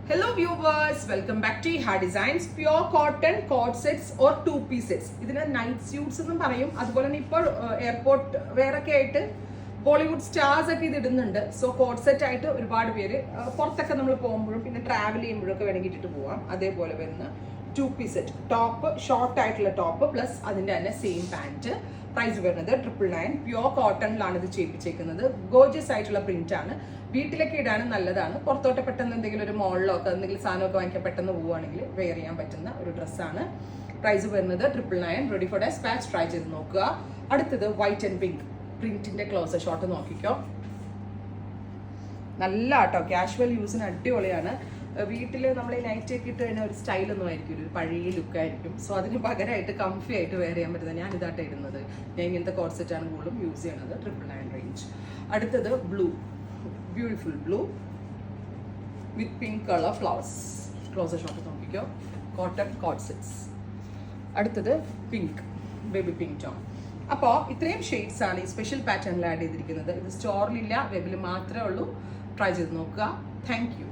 Hello viewers, welcome back to Iha Designs. Pure cotton cord sets or two-piece sets. ഇതിന് night suites എന്നും പറയും. അതുപോലെ തന്നെ ഇപ്പോൾ എയർപോർട്ട് വെയർ ഒക്കെ ആയിട്ട് ബോളിവുഡ് സ്റ്റാർസ് ഒക്കെ ഇത് ഇടുന്നുണ്ട്. സോ കോഡ് സെറ്റ് ആയിട്ട് ഒരുപാട് പേര് പുറത്തൊക്കെ നമ്മൾ പോകുമ്പോഴും പിന്നെ ട്രാവൽ ചെയ്യുമ്പോഴും ഒക്കെ വേണമെങ്കിൽ ഇട്ടിട്ട് പോവാം. അതേപോലെ വരുന്ന two piece set, top short ആയിട്ടുള്ള ടോപ്പ് പ്ലസ് അതിൻ്റെ തന്നെ സെയിം പാൻറ്റ്. പ്രൈസ് വരുന്നത് 999. പ്യുവർ കോട്ടണിലാണ് ഇത് ചെയ്യിപ്പിച്ചേക്കുന്നത്. ഗോർജിയസ് ആയിട്ടുള്ള പ്രിന്റ് ആണ്. വീട്ടിലൊക്കെ ഇടാനും നല്ലതാണ്. പുറത്തോട്ട് പെട്ടെന്ന് എന്തെങ്കിലും ഒരു മോളിലോ ഒക്കെ എന്തെങ്കിലും സാധനമൊക്കെ വാങ്ങിക്കാൻ പെട്ടെന്ന് പോവുകയാണെങ്കിൽ വെയർ ചെയ്യാൻ പറ്റുന്ന ഒരു ഡ്രസ്സാണ്. പ്രൈസ് വരുന്നത് 999. Ready for dispatch. ട്രൈ ചെയ്ത് നോക്കുക. അടുത്തത് വൈറ്റ് ആൻഡ് പിങ്ക് പ്രിന്റിന്റെ ക്ലോസർ ഷോട്ട് നോക്കിക്കോ. നല്ല ആട്ടോ, കാഷ്വൽ യൂസിന് അടിപൊളിയാണ്. വീട്ടിൽ നമ്മൾ ഈ നൈറ്റ് ഒക്കെ ഇട്ട് കഴിഞ്ഞാൽ ഒരു സ്റ്റൈലൊന്നും ആയിരിക്കും, ഒരു പഴയ ലുക്കായിരിക്കും. സോ അതിന് പകരമായിട്ട് കംഫി ആയിട്ട് വെയർ ചെയ്യാൻ പറ്റുന്നത്. ഞാൻ ഇതായിട്ട് ഇടുന്നത്. ഞാൻ ഇങ്ങനത്തെ കോഡ് സെറ്റാണ് കൂടുതലും യൂസ് ചെയ്യണത്. 999 റേഞ്ച്. അടുത്തത് blue, beautiful blue with pink colour flowers. Closer shot നോക്കിക്കോ. Cotton co-ord sets. അടുത്തത് പിങ്ക്, ബേബി പിങ്ക് ടോൺ. അപ്പോൾ ഇത്രയും ഷെയ്ഡ്സ് ആണ് ഈ സ്പെഷ്യൽ പാറ്റേണിൽ ആഡ് ചെയ്തിരിക്കുന്നത്. ഇത് സ്റ്റോറിലില്ല, വെബിൽ മാത്രമേ ഉള്ളൂ. ട്രൈ ചെയ്ത് നോക്കുക. Thank you.